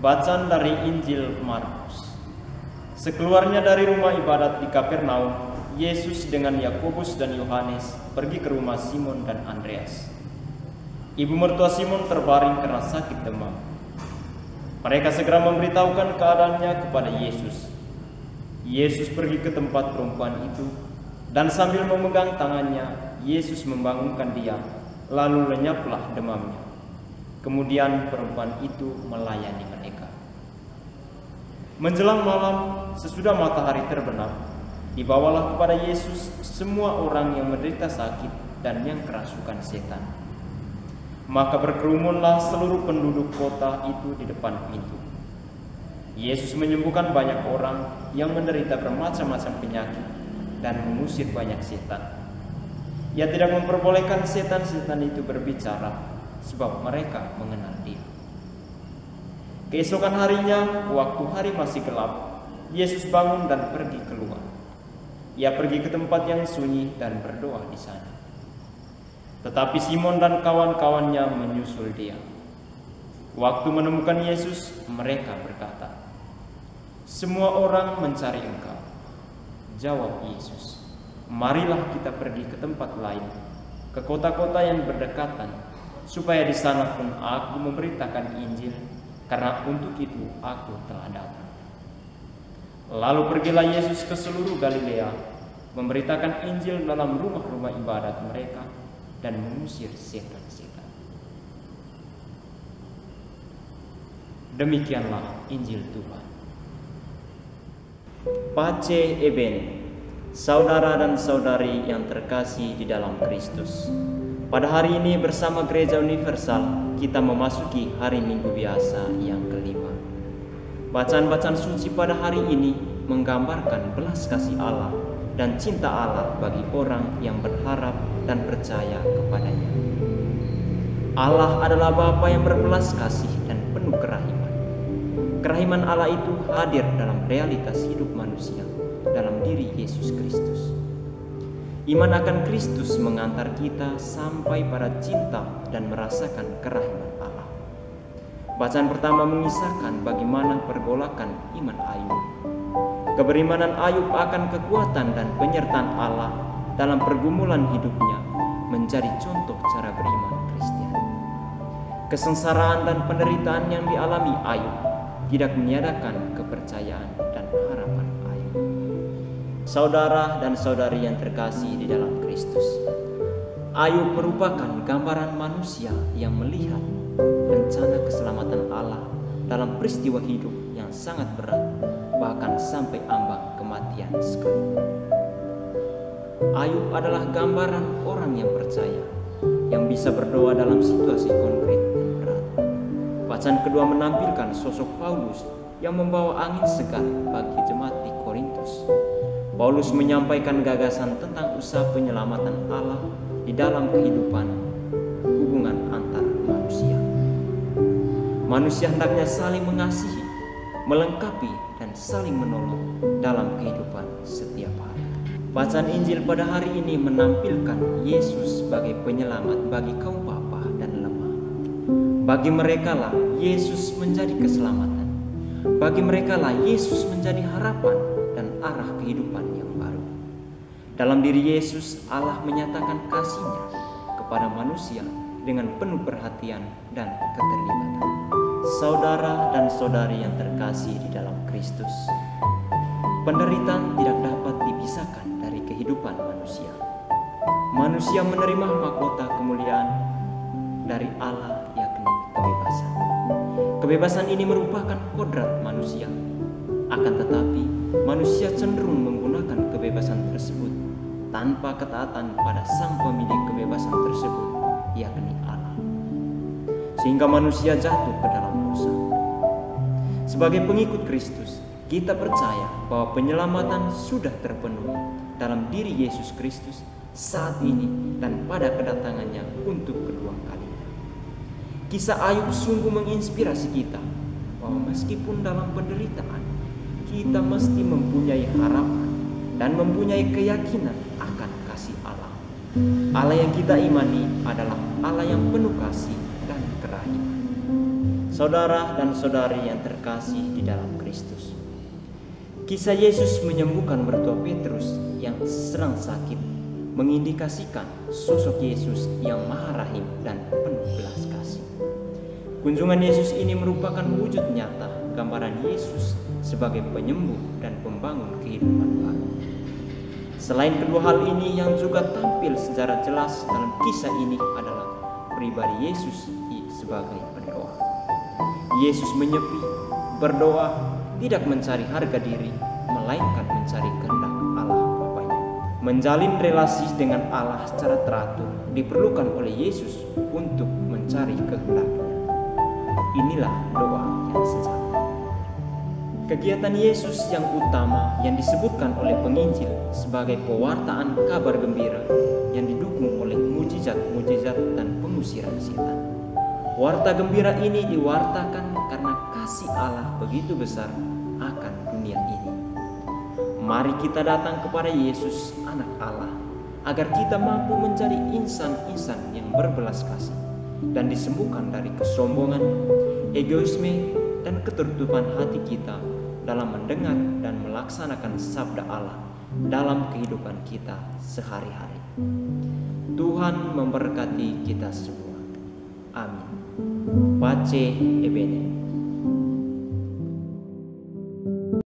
Bacaan dari Injil Markus. Sekeluarnya dari rumah ibadat di Kapernaum, Yesus dengan Yakobus dan Yohanes pergi ke rumah Simon dan Andreas. Ibu mertua Simon terbaring karena sakit demam. Mereka segera memberitahukan keadaannya kepada Yesus. Yesus pergi ke tempat perempuan itu, dan sambil memegang tangannya, Yesus membangunkan dia, lalu lenyaplah demamnya. Kemudian perempuan itu melayani mereka. Menjelang malam, sesudah matahari terbenam, dibawalah kepada Yesus semua orang yang menderita sakit dan yang kerasukan setan. Maka berkerumunlah seluruh penduduk kota itu di depan pintu. Yesus menyembuhkan banyak orang yang menderita bermacam-macam penyakit dan mengusir banyak setan. Ia tidak memperbolehkan setan-setan itu berbicara, sebab mereka mengenal dia. Keesokan harinya, waktu hari masih gelap, Yesus bangun dan pergi keluar. Ia pergi ke tempat yang sunyi dan berdoa di sana. Tetapi Simon dan kawan-kawannya menyusul dia. Waktu menemukan Yesus, mereka berkata, "Semua orang mencari Engkau." Jawab Yesus, "Marilah kita pergi ke tempat lain, ke kota-kota yang berdekatan, supaya di sana pun aku memberitakan Injil, karena untuk itu aku telah datang." Lalu pergilah Yesus ke seluruh Galilea, memberitakan Injil dalam rumah-rumah ibadat mereka dan mengusir setan-setan. Demikianlah Injil Tuhan. Pace e bene, saudara dan saudari yang terkasih di dalam Kristus. Pada hari ini bersama Gereja Universal kita memasuki hari Minggu biasa yang kelima. Bacaan-bacaan suci pada hari ini menggambarkan belas kasih Allah dan cinta Allah bagi orang yang berharap dan percaya kepadanya. Allah adalah Bapa yang berbelas kasih dan penuh kerahiman. Kerahiman Allah itu hadir dalam realitas hidup manusia dalam diri Yesus Kristus. Iman akan Kristus mengantar kita sampai pada cinta dan merasakan kerahiman Allah. Bacaan pertama mengisahkan bagaimana pergolakan iman Ayub. Keberimanan Ayub akan kekuatan dan penyertaan Allah dalam pergumulan hidupnya menjadi contoh cara beriman Kristen. Kesengsaraan dan penderitaan yang dialami Ayub tidak meniadakan kepercayaan dan harapan Ayub. Saudara dan saudari yang terkasih di dalam Kristus, Ayub merupakan gambaran manusia yang melihat rencana keselamatan Allah dalam peristiwa hidup yang sangat berat, bahkan sampai ambang kematian sekalipun. Ayub adalah gambaran orang yang percaya, yang bisa berdoa dalam situasi konkret dan berat. Bacaan kedua menampilkan sosok Paulus yang membawa angin segar bagi jemaat di Korintus. Paulus menyampaikan gagasan tentang usaha penyelamatan Allah di dalam kehidupan hubungan antar manusia. Manusia hendaknya saling mengasihi, melengkapi, dan saling menolong dalam kehidupan setiap hari. Bacaan Injil pada hari ini menampilkan Yesus sebagai penyelamat bagi kaum papa dan lemah. Bagi mereka lah Yesus menjadi keselamatan. Bagi mereka lah Yesus menjadi harapan dan arah kehidupan yang baru. Dalam diri Yesus, Allah menyatakan kasih-Nya kepada manusia dengan penuh perhatian dan keterlibatan. Saudara dan saudari yang terkasih di dalam Kristus, penderitaan tidak dapat dipisahkan dari kehidupan manusia. Manusia menerima mahkota kemuliaan dari Allah, yakni kebebasan. Kebebasan ini merupakan kodrat manusia. Akan tetapi, manusia cenderung menggunakan kebebasan tersebut tanpa ketaatan pada sang pemilik kebebasan tersebut, yakni Allah. Sehingga manusia jatuh ke dalam dosa. Sebagai pengikut Kristus, kita percaya bahwa penyelamatan sudah terpenuhi dalam diri Yesus Kristus saat ini dan pada kedatangannya untuk kedua kalinya. Kisah Ayub sungguh menginspirasi kita bahwa meskipun dalam penderitaan, kita mesti mempunyai harapan dan mempunyai keyakinan akan kasih Allah. Allah yang kita imani adalah Allah yang penuh kasih dan kerahiman. saudara dan saudari yang terkasih di dalam Kristus. Kisah Yesus menyembuhkan mertua Petrus yang sedang sakit mengindikasikan sosok Yesus yang maha rahim dan penuh belas kasih. Kunjungan Yesus ini merupakan wujud nyata gambaran Yesus sebagai penyembuh dan pembangun kehidupan baru. Selain kedua hal ini, yang juga tampil secara jelas dalam kisah ini adalah pribadi Yesus sebagai pendoa. Yesus menyepi, berdoa, tidak mencari harga diri, melainkan mencari kehendak Allah Bapanya. Menjalin relasi dengan Allah secara teratur diperlukan oleh Yesus untuk mencari kehendaknya. Inilah doa yang sejati. Kegiatan Yesus yang utama yang disebutkan oleh penginjil sebagai pewartaan kabar gembira yang didukung oleh mujizat-mujizat dan pengusiran setan. Warta gembira ini diwartakan karena kasih Allah begitu besar akan dunia ini. Mari kita datang kepada Yesus, Anak Allah, agar kita mampu menjadi insan-insan yang berbelas kasih dan disembuhkan dari kesombongan, egoisme, dan ketertutupan hati kita dalam mendengar dan melaksanakan sabda Allah dalam kehidupan kita sehari-hari. Tuhan memberkati kita semua. Amin. Pace e bene.